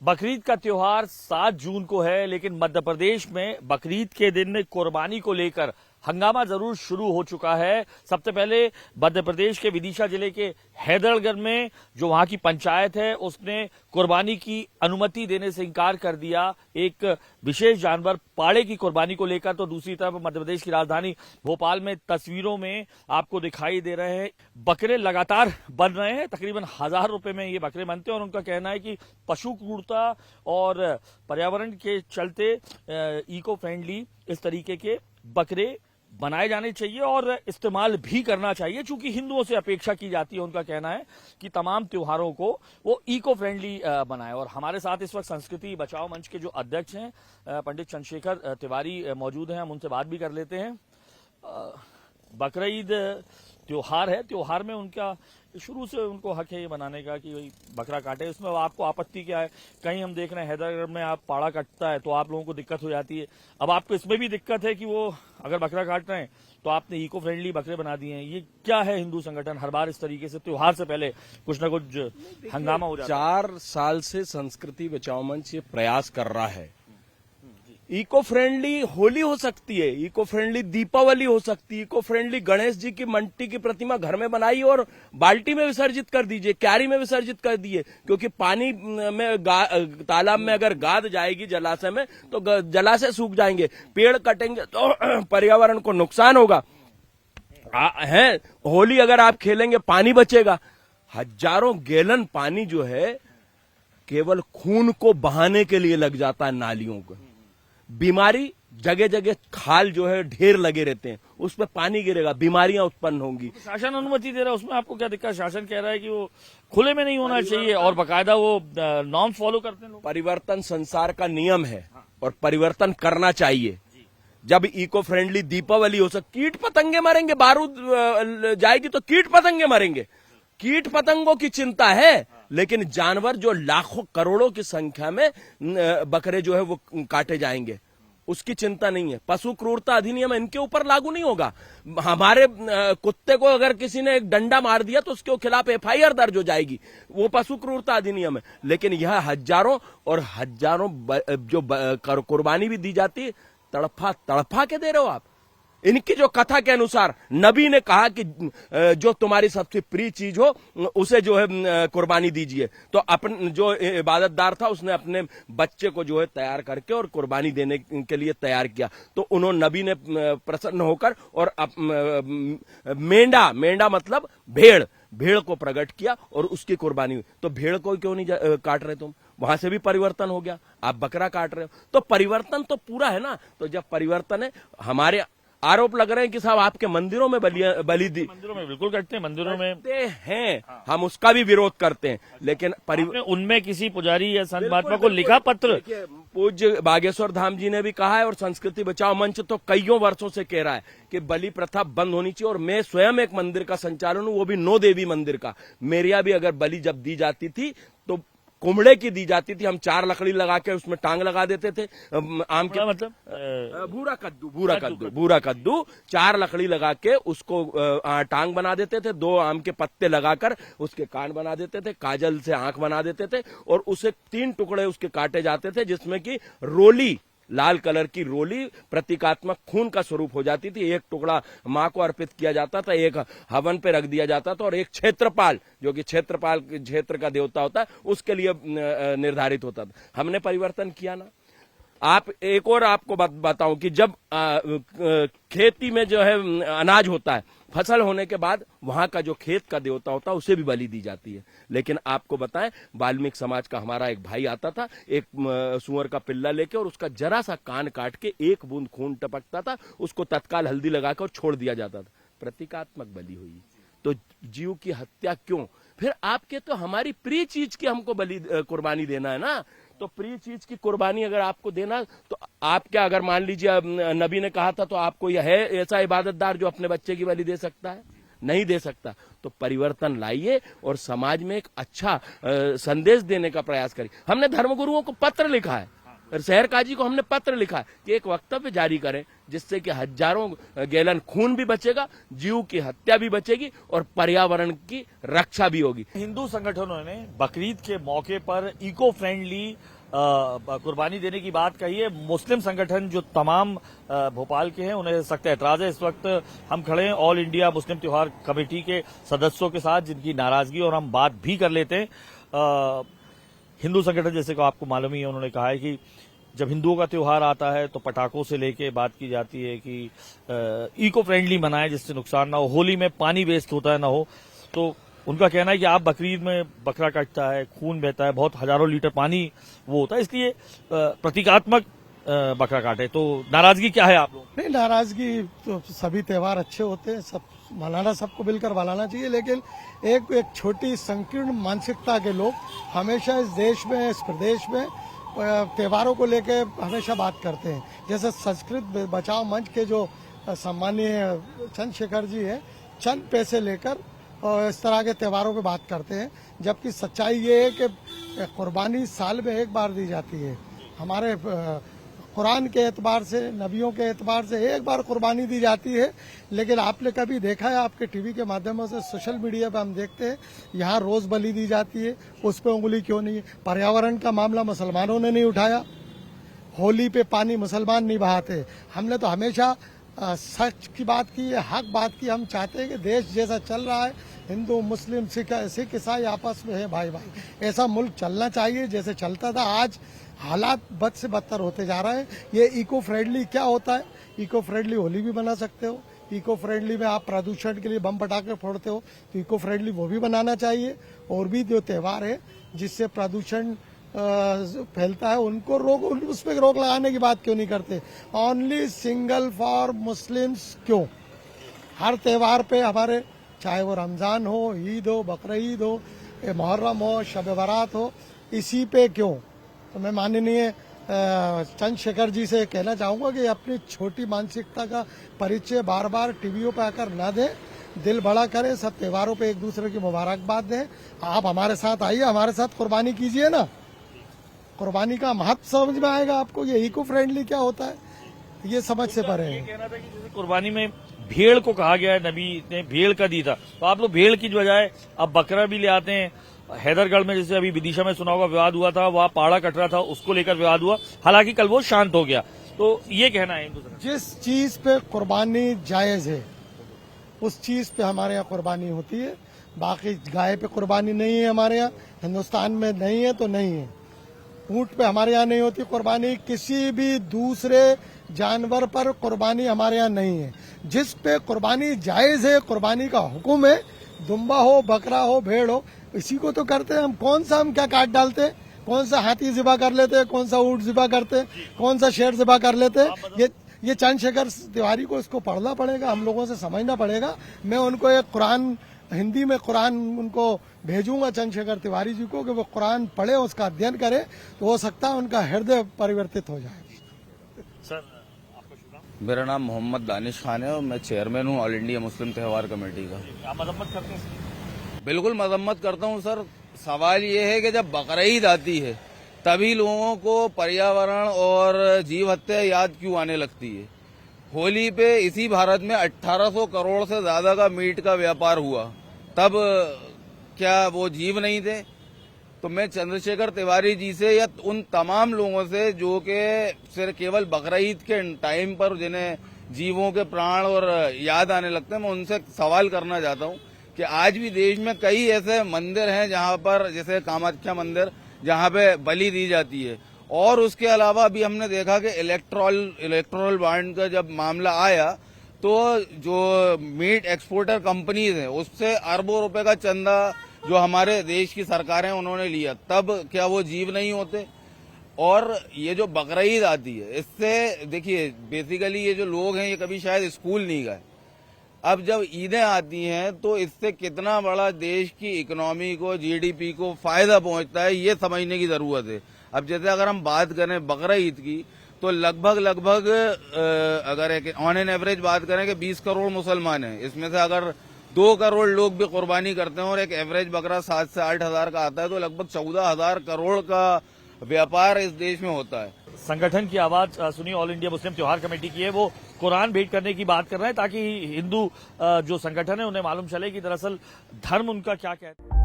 बकरीद का त्योहार 7 जून को है, लेकिन मध्य प्रदेश में बकरीद के दिन कुर्बानी को लेकर हंगामा जरूर शुरू हो चुका है। सबसे पहले मध्य प्रदेश के विदिशा जिले के हैदरगढ़ में जो वहां की पंचायत है उसने कुर्बानी की अनुमति देने से इनकार कर दिया, एक विशेष जानवर पाड़े की कुर्बानी को लेकर। तो दूसरी तरफ मध्य प्रदेश की राजधानी भोपाल में तस्वीरों में आपको दिखाई दे रहे हैं बकरे लगातार बन रहे हैं। तकरीबन 1000 रुपए में ये बकरे बनते हैं और उनका कहना है कि पशु क्रूरता और पर्यावरण के चलते इको फ्रेंडली इस तरीके के बकरे बनाए जाने चाहिए और इस्तेमाल भी करना चाहिए। चूंकि हिंदुओं से अपेक्षा की जाती है, उनका कहना है कि तमाम त्योहारों को वो इको फ्रेंडली बनाए। और हमारे साथ इस वक्त संस्कृति बचाओ मंच के जो अध्यक्ष हैं पंडित चंद्रशेखर तिवारी मौजूद हैं, हम उनसे बात भी कर लेते हैं। बकरीद त्योहार है, त्योहार में उनका शुरू से उनको हक है ये बनाने का कि भाई बकरा काटे। इसमें आपको आपत्ति क्या है? कहीं हम देख रहे हैं हैदरगढ़ में आप पाड़ा कटता है तो आप लोगों को दिक्कत हो जाती है, अब आपको इसमें भी दिक्कत है कि वो अगर बकरा काट रहे हैं तो आपने इको फ्रेंडली बकरे बना दिए हैं। ये क्या है? हिंदू संगठन हर बार इस तरीके से त्योहार से पहले कुछ ना कुछ हंगामा हो जाता है। 4 साल से संस्कृति बचाओ मंच ये प्रयास कर रहा है। इको फ्रेंडली होली हो सकती है, इको फ्रेंडली दीपावली हो सकती है, इको फ्रेंडली गणेश जी की मिट्टी की प्रतिमा घर में बनाइए और बाल्टी में विसर्जित कर दीजिए, क्यारी में विसर्जित कर दीजिए। क्योंकि पानी में तालाब में अगर गाद जाएगी जलाशय में तो जलाशय सूख जाएंगे, पेड़ कटेंगे तो पर्यावरण को नुकसान होगा। है होली अगर आप खेलेंगे पानी बचेगा। हजारों गैलन पानी जो है केवल खून को बहाने के लिए लग जाता है नालियों को। बीमारी जगह जगह खाल जो है ढेर लगे रहते हैं, उस पर पानी गिरेगा, बीमारियां उत्पन्न होंगी। शासन अनुमति दे रहा है, उसमें आपको क्या दिक्कत? शासन कह रहा है कि वो खुले में नहीं होना चाहिए और बाकायदा वो नॉर्म्स फॉलो करते हैं लोग। परिवर्तन संसार का नियम है और परिवर्तन करना चाहिए। जब इको फ्रेंडली दीपावली हो सकती, कीट पतंगे मरेंगे, बारूद जाएगी तो कीट पतंगे मरेंगे। कीट पतंगों की चिंता है, लेकिन जानवर जो लाखों करोड़ों की संख्या में बकरे जो है वो काटे जाएंगे, उसकी चिंता नहीं है। पशु क्रूरता अधिनियम इनके ऊपर लागू नहीं होगा। हमारे कुत्ते को अगर किसी ने एक डंडा मार दिया तो उसके खिलाफ FIR दर्ज हो जाएगी, वो पशु क्रूरता अधिनियम है। लेकिन यह हजारों और हजारों जो कुर्बानी भी दी जाती है, तड़फा तड़फा के दे रहे हो आप। इनकी जो कथा के अनुसार नबी ने कहा कि जो तुम्हारी सबसे प्रिय चीज हो उसे जो है कुर्बानी दीजिए। तो अपन जो इबादतदार था उसने अपने बच्चे को जो है तैयार करके और कुर्बानी देने के लिए तैयार किया। तो उन्होंने नबी ने प्रसन्न होकर और मेंढा मतलब भेड़ को प्रकट किया और उसकी कुर्बानी हुई। तो भेड़ को क्यों नहीं काट रहे तुम? वहां से भी परिवर्तन हो गया, आप बकरा काट रहे हो। तो परिवर्तन तो पूरा है ना। तो जब परिवर्तन है, हमारे आरोप लग रहे हैं कि साहब आपके मंदिरों में बलि दी। मंदिरों में बिल्कुल करते हैं, मंदिरों में हैं, हम उसका भी विरोध करते हैं। लेकिन उनमें किसी पुजारी या संत महात्मा को लिखा पत्र? पूज्य बागेश्वर धाम जी ने भी कहा है और संस्कृति बचाओ मंच तो कईयों वर्षों से कह रहा है कि बलि प्रथा बंद होनी चाहिए। और मैं स्वयं एक मंदिर का संचालन हूं, वो भी 9 देवी मंदिर का। मेरे यहाँ भी अगर बलि जब दी जाती थी तो कुमड़े की दी जाती थी। हम 4 लकड़ी लगा के उसमें टांग लगा देते थे। आम के मतलब भूरा कद्दू 4 लकड़ी लगा के उसको टांग बना देते थे। 2 आम के पत्ते लगाकर उसके कान बना देते थे, काजल से आंख बना देते थे और उसे 3 टुकड़े उसके काटे जाते थे, जिसमें कि रोली, लाल कलर की रोली प्रतीकात्मक खून का स्वरूप हो जाती थी। एक टुकड़ा मां को अर्पित किया जाता था, एक हवन पे रख दिया जाता था और एक क्षेत्रपाल, जो कि क्षेत्र का देवता होता है, उसके लिए निर्धारित होता था। हमने परिवर्तन किया ना। आप एक और आपको बताऊं कि जब खेती में जो है अनाज होता है, फसल होने के बाद वहां का जो खेत का देवता होता है उसे भी बलि दी जाती है। लेकिन आपको बताएं, वाल्मीकि समाज का हमारा एक भाई आता था एक सुअर का पिल्ला लेके और उसका जरा सा कान काट के 1 बूंद खून टपकता था, उसको तत्काल हल्दी लगाकर और छोड़ दिया जाता था। प्रतीकात्मक बलि हुई। तो जीव की हत्या क्यों? फिर आपके तो हमारी प्रिय चीज की हमको कुर्बानी देना है ना। तो प्रिय चीज की कुर्बानी अगर आपको देना तो आप क्या, अगर मान लीजिए नबी ने कहा था तो आपको यह है ऐसा इबादतदार जो अपने बच्चे की बलि दे सकता है? नहीं दे सकता। तो परिवर्तन लाइए और समाज में एक अच्छा संदेश देने का प्रयास करिए। हमने धर्मगुरुओं को पत्र लिखा है, शहर काजी को हमने पत्र लिखा कि एक वक्तव्य जारी करें जिससे कि हजारों गैलन खून भी बचेगा, जीव की हत्या भी बचेगी और पर्यावरण की रक्षा भी होगी। हिंदू संगठनों ने बकरीद के मौके पर इको फ्रेंडली कुर्बानी देने की बात कही है। मुस्लिम संगठन जो तमाम भोपाल के हैं उन्हें सख्त ऐतराज है। इस वक्त हम खड़े हैं ऑल इंडिया मुस्लिम त्योहार कमेटी के सदस्यों के साथ, जिनकी नाराजगी और हम बात भी कर लेते हैं। हिंदू संगठन जैसे को आपको मालूम ही है, उन्होंने कहा है कि जब हिंदुओं का त्योहार आता है तो पटाखों से लेके बात की जाती है कि इको फ्रेंडली मनाएं जिससे नुकसान ना हो, होली में पानी वेस्ट होता है ना हो। तो उनका कहना है कि आप बकरीद में बकरा कटता है, खून बहता है, बहुत हजारों लीटर पानी वो होता है, इसलिए प्रतीकात्मक बकरा काटे। तो नाराजगी क्या है आप लोग? नहीं, नाराजगी तो सभी त्योहार अच्छे होते हैं, सब मनाना, सबको मिलकर मनाना चाहिए, लेकिन एक छोटी संकीर्ण मानसिकता के लोग हमेशा इस देश में, इस प्रदेश में त्योहारों को लेके हमेशा बात करते हैं। जैसे संस्कृत बचाओ मंच के जो सम्मानीय चंद्रशेखर जी हैं, चंद पैसे लेकर और इस तरह के त्योहारों पे बात करते हैं, जबकि सच्चाई ये है कि कुर्बानी साल में एक बार दी जाती है। हमारे कुरान के एतबार से, नबियों के एतबार से एक बार कुर्बानी दी जाती है। लेकिन आपने कभी देखा है, आपके टीवी के माध्यमों से, सोशल मीडिया पे हम देखते हैं, यहाँ रोज बलि दी जाती है, उस पर उंगली क्यों नहीं है? पर्यावरण का मामला मुसलमानों ने नहीं उठाया, होली पे पानी मुसलमान नहीं बहाते। हमने तो हमेशा सच की बात की है, हक बात की। हम चाहते हैं कि देश जैसा चल रहा है, हिंदू मुस्लिम सिख ईसाई आपस में है भाई भाई, ऐसा मुल्क चलना चाहिए जैसे चलता था। आज हालात बद से बदतर होते जा रहे हैं। ये इको फ्रेंडली क्या होता है? इको फ्रेंडली होली भी बना सकते हो, इको फ्रेंडली में आप प्रदूषण के लिए बम पटाखे फोड़ते हो तो इको फ्रेंडली वो भी बनाना चाहिए। और भी जो त्योहार है जिससे प्रदूषण फैलता है उनको रोक, उस पर रोक लगाने की बात क्यों नहीं करते? ओनली सिंगल फॉर मुस्लिम्स क्यों? हर त्योहार पे हमारे, चाहे वो रमजान हो, ईद हो, बकरीद हो, मुहर्रम हो, शब बारात हो, इसी पे क्यों? तो मैं माननीय चंद्रशेखर जी से कहना चाहूंगा कि अपनी छोटी मानसिकता का परिचय बार बार टीवियों पर आकर न दें, दिल बड़ा करें, सब त्योहारों पे एक दूसरे की मुबारकबाद दें। आप हमारे साथ आइए, हमारे साथ कुर्बानी कीजिए ना, कुर्बानी का महत्व समझ में आएगा आपको। ये इको फ्रेंडली क्या होता है ये समझ से परे है। कहना था कि जैसे कुर्बानी में भेड़ को कहा गया है, नबी ने भेड़ का दी था, तो आप लोग भेड़ की बजाय अब बकरा भी ले आते हैं। हैदरगढ़ में जैसे अभी विदिशा में सुना होगा विवाद हुआ था, वहां पाड़ा कट रहा था, उसको लेकर विवाद हुआ, हालांकि कल वो शांत हो गया। तो ये कहना है हिंदू संगठन, जिस चीज पे कुर्बानी जायज है उस चीज पे हमारे यहाँ कुर्बानी होती है। बाकी गाय पे कुर्बानी नहीं है हमारे यहाँ, हिंदुस्तान में नहीं है तो नहीं है। ऊंट पे हमारे यहाँ नहीं होती कुर्बानी, किसी भी दूसरे जानवर पर कुर्बानी हमारे यहाँ नहीं है। जिस पे कुर्बानी जायज है, कुर्बानी का हुक्म है, दुम्बा हो, बकरा हो, भेड़ हो, इसी को तो करते हैं हम। कौन सा हम क्या काट डालते हैं? कौन सा हाथी जिबा कर लेते हैं, कौन सा ऊंट जिबा करते हैं, कौन सा शेर जिबा कर लेते हैं? ये चंद्रशेखर तिवारी को इसको पढ़ना पड़ेगा, हम लोगों से समझना पड़ेगा। मैं उनको एक कुरान, हिंदी में कुरान उनको भेजूंगा चंद्रशेखर तिवारी जी को कि वो कुरान पढ़े, उसका अध्ययन करे, तो हो सकता है उनका हृदय परिवर्तित हो जाए। सर आपका शुभ नाम? मेरा नाम मोहम्मद दानिश खान है और मैं चेयरमैन हूँ ऑल इंडिया मुस्लिम त्योहार कमेटी का। आप मजम्मत करते हैं? बिल्कुल मजम्मत करता हूँ सर। सवाल ये है कि जब बकरीद आती है तभी लोगों को पर्यावरण और जीव हत्या याद क्यों आने लगती है? होली पे इसी भारत में 1800 करोड़ से ज्यादा का मीट का व्यापार हुआ, तब क्या वो जीव नहीं थे? तो मैं चंद्रशेखर तिवारी जी से या उन तमाम लोगों से जो कि सिर्फ केवल बकरीद के टाइम पर जिन्हें जीवों के प्राण और याद आने लगते हैं, मैं उनसे सवाल करना चाहता हूं कि आज भी देश में कई ऐसे मंदिर हैं जहां पर, जैसे कामाख्या मंदिर, जहां पे बलि दी जाती है। और उसके अलावा अभी हमने देखा कि इलेक्ट्रोल बॉन्ड का जब मामला आया तो जो मीट एक्सपोर्टर कंपनीज हैं उससे अरबों रुपए का चंदा जो हमारे देश की सरकारें उन्होंने लिया, तब क्या वो जीव नहीं होते? और ये जो बकरीद आती है, इससे देखिए बेसिकली ये जो लोग हैं ये कभी शायद स्कूल नहीं गए। अब जब ईदें आती हैं तो इससे कितना बड़ा देश की इकोनॉमी को, जीडीपी को फायदा पहुंचता है, ये समझने की जरूरत है। अब जैसे अगर हम बात करें बकरीद की तो लगभग अगर एक ऑन एन एवरेज बात करें कि 20 करोड़ मुसलमान हैं, इसमें से अगर 2 करोड़ लोग भी कुर्बानी करते हैं और एक एवरेज बकरा 7 से 8 हजार का आता है तो लगभग 14,000 करोड़ का व्यापार इस देश में होता है। संगठन की आवाज सुनिए, ऑल इंडिया मुस्लिम त्योहार कमेटी की है, वो कुरान भेंट करने की बात कर रहे हैं ताकि हिंदू जो संगठन है उन्हें मालूम चले कि दरअसल धर्म उनका क्या कहता है।